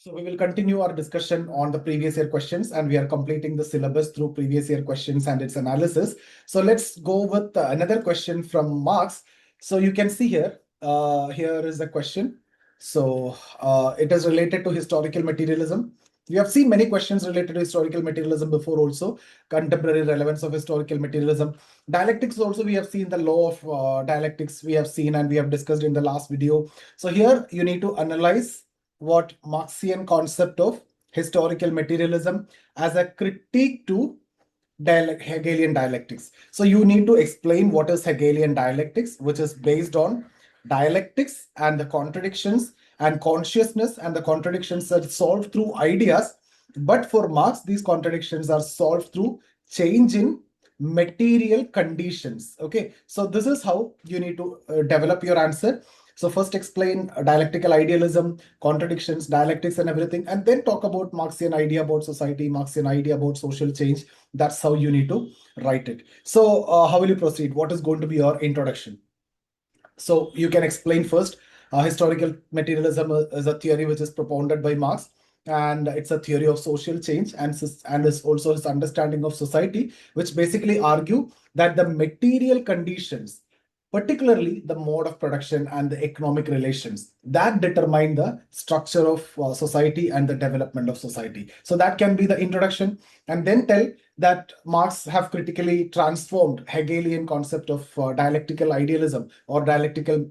So we will continue our discussion on the previous year questions, and we are completing the syllabus through previous year questions and its analysis. So let's go with another question from Marx. So you can see here, here is the question. So it is related to historical materialism. We have seen many questions related to historical materialism before also, contemporary relevance of historical materialism. Dialectics also, we have seen the law of dialectics we have seen and we have discussed in the last video. So here you need to analyze what Marxian concept of historical materialism as a critique to Hegelian dialectics. So you need to explain what is Hegelian dialectics, which is based on dialectics and the contradictions and consciousness, and the contradictions are solved through ideas. But for Marx, these contradictions are solved through change in material conditions. Okay, so this is how you need to develop your answer. So first explain dialectical idealism, contradictions, dialectics and everything, and then talk about Marxian idea about society, Marxian idea about social change. That's how you need to write it. So how will you proceed? What is going to be your introduction? So you can explain first, historical materialism is a theory which is propounded by Marx, and it's a theory of social change and is also his understanding of society, which basically argue that the material conditions, particularly the mode of production and the economic relations, that determine the structure of society and the development of society. So that can be the introduction, and then tell that Marx have critically transformed Hegelian concept of dialectical idealism or dialectical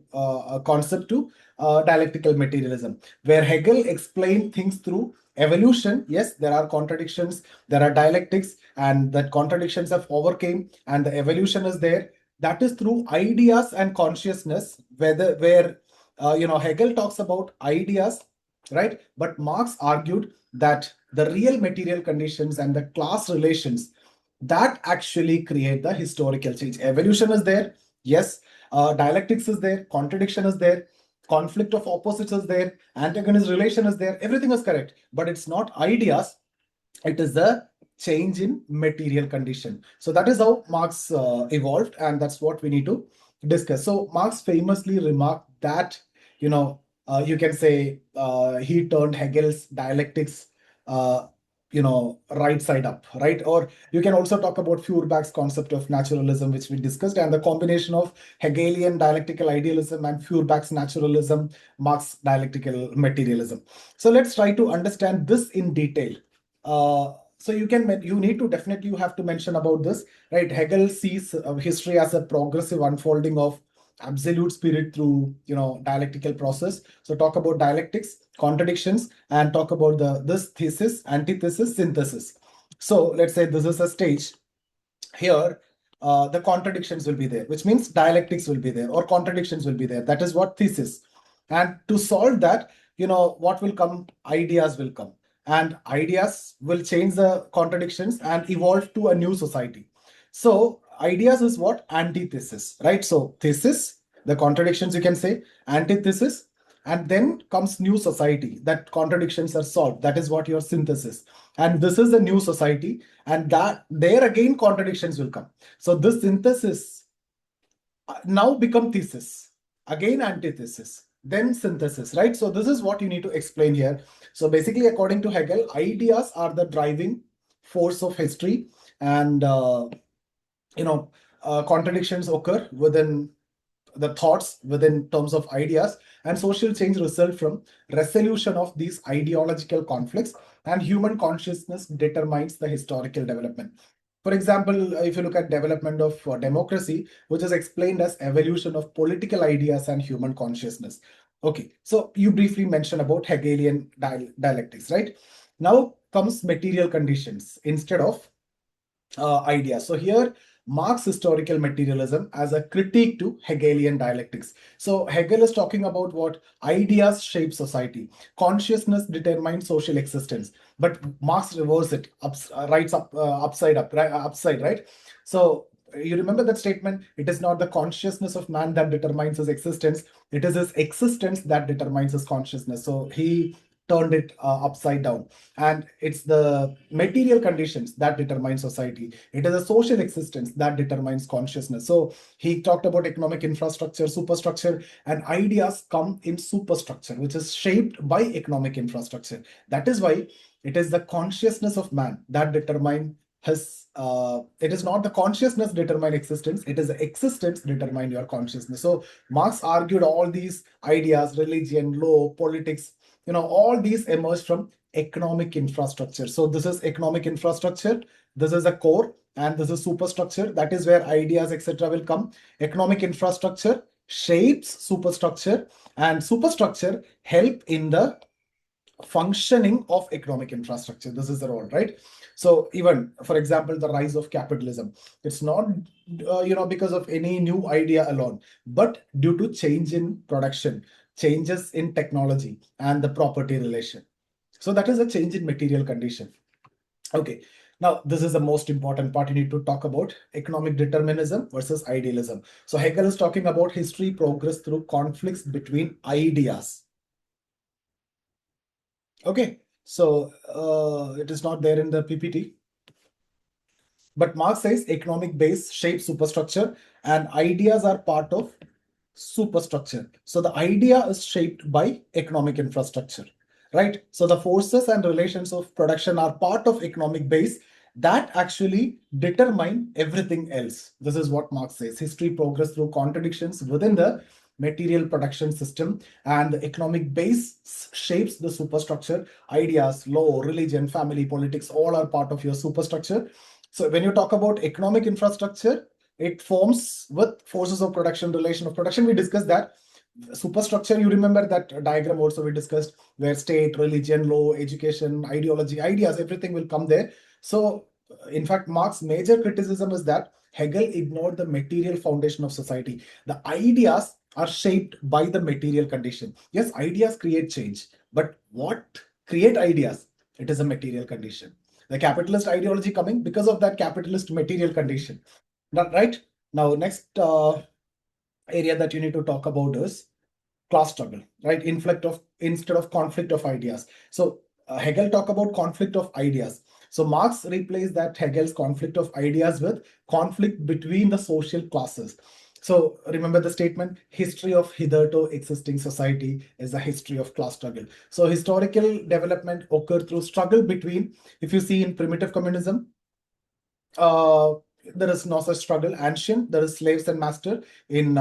concept to dialectical materialism, where Hegel explained things through evolution. Yes, there are contradictions, there are dialectics, and that contradictions have overcame, and the evolution is there. That is through ideas and consciousness, where Hegel talks about ideas, right? But Marx argued that the real material conditions and the class relations that actually create the historical change. Evolution is there, yes. Dialectics is there, contradiction is there, conflict of opposites is there, antagonist relation is there. Everything is correct, but it's not ideas. It is the change in material condition. So that is how Marx evolved, and that's what we need to discuss. So Marx famously remarked that, you can say he turned Hegel's dialectics, right side up, right? Or you can also talk about Feuerbach's concept of naturalism, which we discussed, and the combination of Hegelian dialectical idealism and Feuerbach's naturalism, Marx dialectical materialism. So let's try to understand this in detail. So you have to mention about this, right? Hegel sees history as a progressive unfolding of absolute spirit through dialectical process. So talk about dialectics, contradictions, and talk about this thesis, antithesis, synthesis. So let's say this is a stage. Here the contradictions will be there, which means dialectics will be there or contradictions will be there. That is what thesis. And to solve that, what will come? Ideas will come, and ideas will change the contradictions and evolve to a new society. So ideas is what? Antithesis, right? So thesis, the contradictions, you can say, antithesis, and then comes new society. That contradictions are solved. That is what your synthesis. And this is the new society, and that there again contradictions will come. So this synthesis now become thesis, again antithesis, then synthesis, right? So this is what you need to explain here. So basically, according to Hegel, ideas are the driving force of history, and contradictions occur within the thoughts within terms of ideas, and social change result from resolution of these ideological conflicts, and human consciousness determines the historical development. For example, if you look at development of democracy, which is explained as evolution of political ideas and human consciousness. Okay, so you briefly mentioned about Hegelian dialectics, right? Now comes material conditions instead of ideas. So here, Marx historical materialism as a critique to Hegelian dialectics. So Hegel is talking about what? Ideas shape society. Consciousness determines social existence. But Marx reverses it, upside, right? So you remember that statement? It is not the consciousness of man that determines his existence. It is his existence that determines his consciousness. So he turned it upside down. And it's the material conditions that determine society. It is a social existence that determines consciousness. So he talked about economic infrastructure, superstructure, and ideas come in superstructure, which is shaped by economic infrastructure. That is why it is the consciousness of man that determine his it is not the consciousness determine existence, it is the existence determine your consciousness. So Marx argued all these ideas, religion, law, politics, all these emerge from economic infrastructure. So this is economic infrastructure, this is a core, and this is superstructure. That is where ideas, etc. will come. Economic infrastructure shapes superstructure, and superstructure help in the functioning of economic infrastructure. This is the role, right? So even, for example, the rise of capitalism, it's not because of any new idea alone, but due to change in production, changes in technology, and the property relation. So that is a change in material condition. Okay, now this is the most important part. You need to talk about economic determinism versus idealism. So Hegel is talking about history progress through conflicts between ideas. Okay, so it is not there in the PPT. But Marx says economic base shapes superstructure and ideas are part of superstructure. So the idea is shaped by economic infrastructure, right? So the forces and relations of production are part of economic base that actually determine everything else. This is what Marx says. History progress through contradictions within the material production system, and the economic base shapes the superstructure. Ideas, law, religion, family, politics, all are part of your superstructure. So when you talk about economic infrastructure, it forms with forces of production, relation of production. We discussed that. Superstructure, you remember that diagram also we discussed, where state, religion, law, education, ideology, ideas, everything will come there. So in fact, Marx's major criticism is that Hegel ignored the material foundation of society. The ideas are shaped by the material condition. Yes, ideas create change, but what create ideas? It is a material condition. The capitalist ideology coming because of that capitalist material condition. Right? Now, next area that you need to talk about is class struggle, right? Instead of conflict of ideas. So Hegel talk about conflict of ideas. So Marx replaced that Hegel's conflict of ideas with conflict between the social classes. So remember the statement, history of hitherto existing society is a history of class struggle. So historical development occurred through struggle between, if you see in primitive communism, there is no such struggle. Ancient, there is slaves and master. In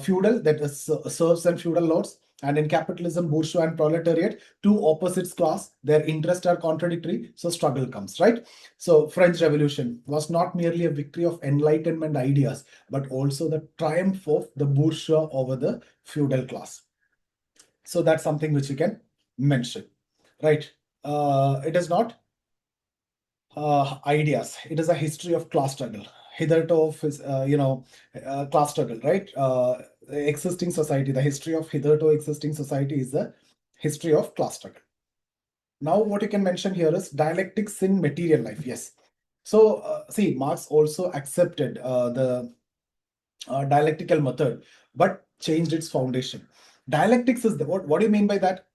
feudal, that is serfs and feudal lords. And in capitalism, bourgeois and proletariat, two opposites class, their interests are contradictory, so struggle comes, right? So French Revolution was not merely a victory of Enlightenment ideas, but also the triumph of the bourgeois over the feudal class. So that's something which you can mention, right? It is not ideas. It is a history of class struggle. Hitherto of class struggle, right? Existing society, the history of hitherto existing society is the history of class struggle. Now, what you can mention here is dialectics in material life. Yes. So, see, Marx also accepted the dialectical method, but changed its foundation. Dialectics is the what do you mean by that?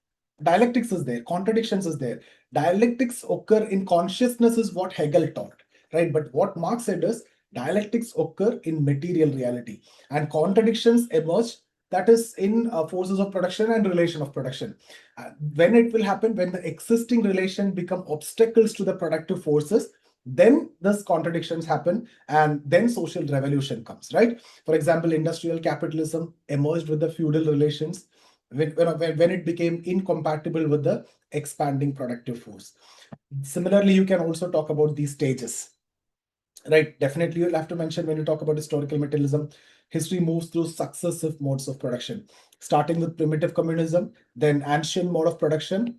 Dialectics is there, contradictions is there. Dialectics occur in consciousness is what Hegel taught, right? But what Marx said is dialectics occur in material reality, and contradictions emerge, that is in forces of production and relation of production. When it will happen, when the existing relation become obstacles to the productive forces, then these contradictions happen, and then social revolution comes, right? For example, industrial capitalism emerged with the feudal relations when it became incompatible with the expanding productive force. Similarly, you can also talk about these stages, right? Definitely, you'll have to mention when you talk about historical materialism, history moves through successive modes of production, starting with primitive communism, then ancient mode of production,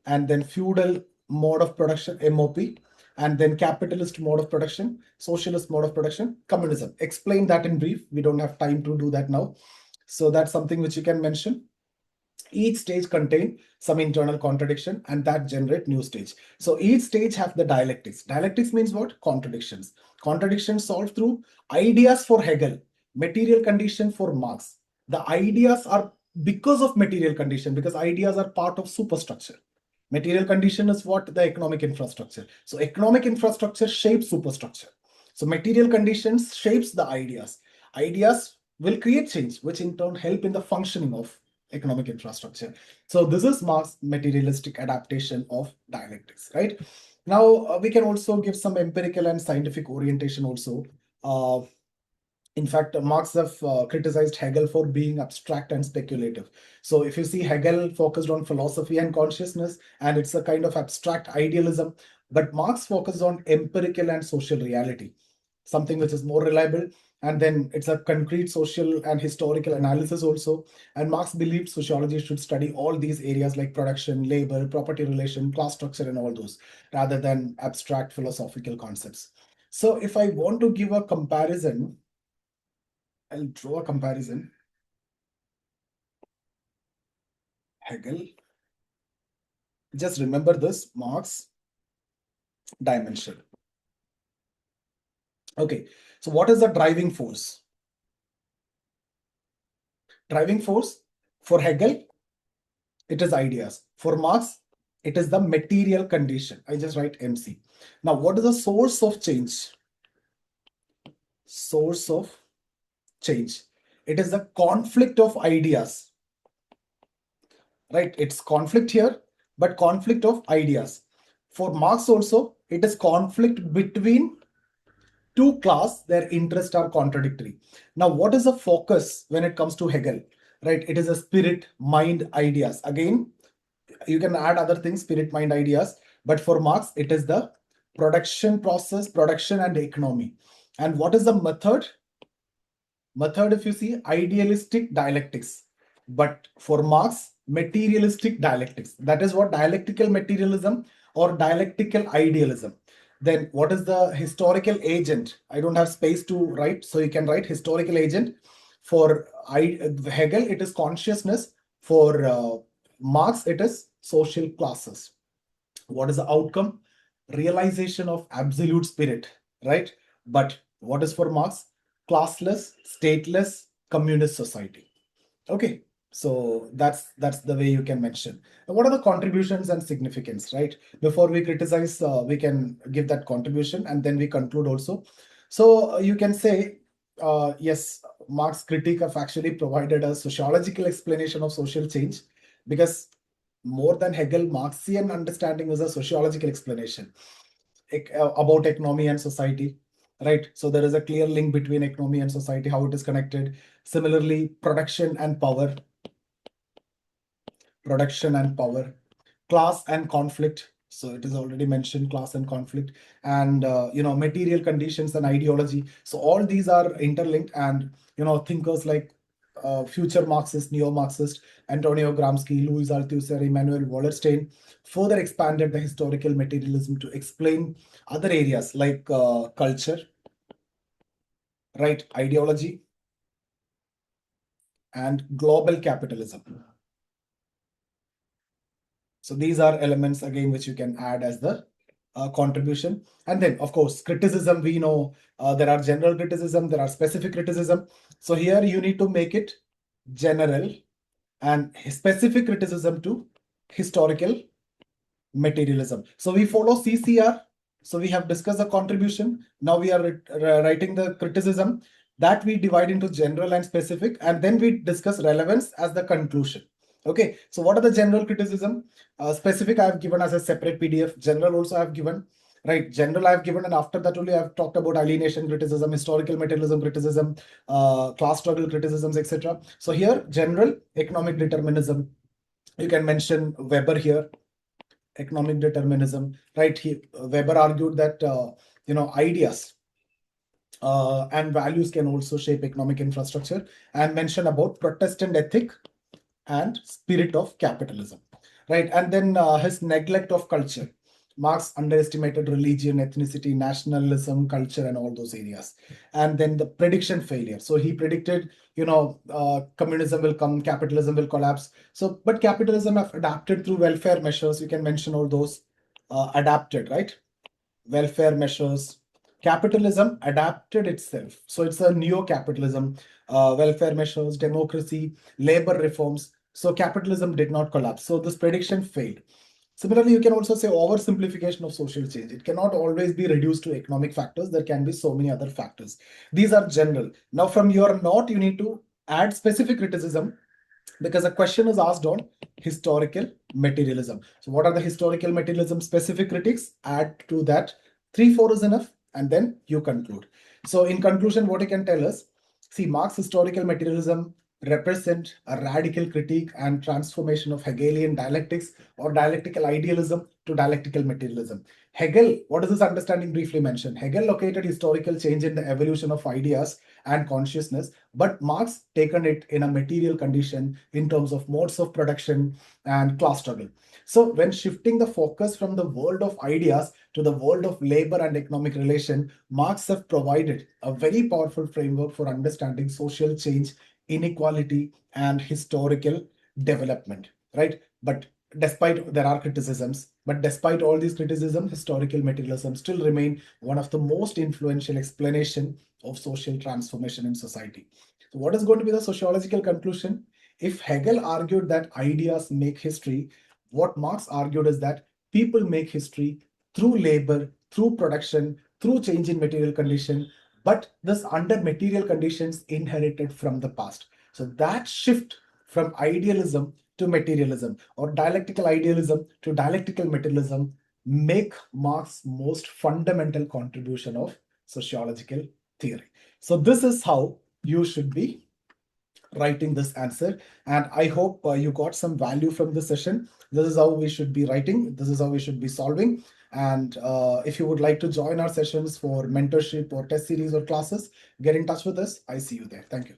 and then feudal mode of production, MOP, and then capitalist mode of production, socialist mode of production, communism. Explain that in brief. We don't have time to do that now. So that's something which you can mention. Each stage contain some internal contradiction, and that generate new stage. So each stage have the dialectics. Dialectics means what? Contradictions. Contradictions solved through ideas for Hegel, material condition for Marx. The ideas are because of material condition, because ideas are part of superstructure. Material condition is what? The economic infrastructure. So economic infrastructure shapes superstructure. So material conditions shapes the ideas. Ideas will create change, which in turn help in the functioning of economic infrastructure. So this is Marx's materialistic adaptation of dialectics, right? Now we can also give some empirical and scientific orientation also. In fact, Marx have criticized Hegel for being abstract and speculative. So if you see, Hegel focused on philosophy and consciousness, and it's a kind of abstract idealism. But Marx focused on empirical and social reality, something which is more reliable. And then it's a concrete social and historical analysis also. And Marx believed sociology should study all these areas like production, labor, property relation, class structure, and all those, rather than abstract philosophical concepts. So if I want to give a comparison, I'll draw a comparison. Hegel. Just remember this, Marx dimension. Okay, so what is the driving force? Driving force for Hegel, it is ideas. For Marx, it is the material condition. I just write MC. Now, what is the source of change? Source of change. It is the conflict of ideas. Right? It's conflict here, but conflict of ideas. For Marx also, it is conflict between two class, their interests are contradictory. Now, what is the focus when it comes to Hegel? Right? It is a spirit, mind, ideas. Again, you can add other things, spirit, mind, ideas. But for Marx, it is the production process, production and economy. And what is the method? Method, if you see, idealistic dialectics. But for Marx, materialistic dialectics. That is what dialectical materialism or dialectical idealism. Then what is the historical agent? I don't have space to write, so you can write historical agent. For Hegel, it is consciousness. For Marx, it is social classes. What is the outcome? Realization of absolute spirit, right? But what is for Marx? Classless, stateless, communist society. Okay, so that's the way you can mention. And what are the contributions and significance, right? Before we criticize, we can give that contribution and then we conclude also. So you can say, yes, Marx's critique have actually provided a sociological explanation of social change, because more than Hegel, Marxian understanding is a sociological explanation about economy and society, right? So there is a clear link between economy and society, how it is connected. Similarly, production and power, class and conflict. So it is already mentioned, class and conflict, and material conditions and ideology. So all these are interlinked, and thinkers like future Marxist, neo-Marxist, Antonio Gramsci, Louis Althusser, Emmanuel Wallerstein further expanded the historical materialism to explain other areas like culture, right, ideology, and global capitalism. So these are elements again which you can add as the contribution. And then of course criticism, we know there are general criticism, there are specific criticism. So here you need to make it general and specific criticism to historical materialism. So we follow CCR. So we have discussed the contribution. Now we are writing the criticism that we divide into general and specific, and then we discuss relevance as the conclusion. Okay, so what are the general criticism? Specific I have given as a separate PDF. General also I have given. Right, general I have given, and after that only I have talked about alienation criticism, historical materialism criticism, class struggle criticisms, etc. So here, general, economic determinism. You can mention Weber here, economic determinism, right? Weber argued that ideas and values can also shape economic infrastructure, and mention about Protestant ethic and spirit of capitalism, right? And then his neglect of culture. Marx underestimated religion, ethnicity, nationalism, culture, and all those areas. And then the prediction failure. So he predicted, communism will come, capitalism will collapse. So, but capitalism have adapted through welfare measures. You can mention all those adapted, right? Welfare measures, Capitalism adapted itself. So it's a neo-capitalism, welfare measures, democracy, labor reforms. So capitalism did not collapse. So this prediction failed. Similarly, you can also say oversimplification of social change. It cannot always be reduced to economic factors. There can be so many other factors. These are general. Now, from your note, you need to add specific criticism because a question is asked on historical materialism. So what are the historical materialism specific critiques? Add to that 3-4 is enough, and then you conclude. So in conclusion, what you can tell us, see, Marx historical materialism represent a radical critique and transformation of Hegelian dialectics or dialectical idealism to dialectical materialism. Hegel, what does this understanding briefly mention? Hegel located historical change in the evolution of ideas and consciousness, but Marx taken it in a material condition in terms of modes of production and class struggle. So when shifting the focus from the world of ideas to the world of labor and economic relation, Marx have provided a very powerful framework for understanding social change, inequality, and historical development, right? But despite there are criticisms, but despite all these criticisms, historical materialism still remain one of the most influential explanation of social transformation in society. So what is going to be the sociological conclusion? If Hegel argued that ideas make history, what Marx argued is that people make history through labor, through production, through change in material condition, but this under material conditions inherited from the past. So that shift from idealism to materialism or dialectical idealism to dialectical materialism make Marx's most fundamental contribution of sociological theory. So this is how you should be writing this answer, and I hope you got some value from this session. This is how we should be writing, this is how we should be solving. And if you would like to join our sessions for mentorship or test series or classes, get in touch with us. I see you there. Thank you.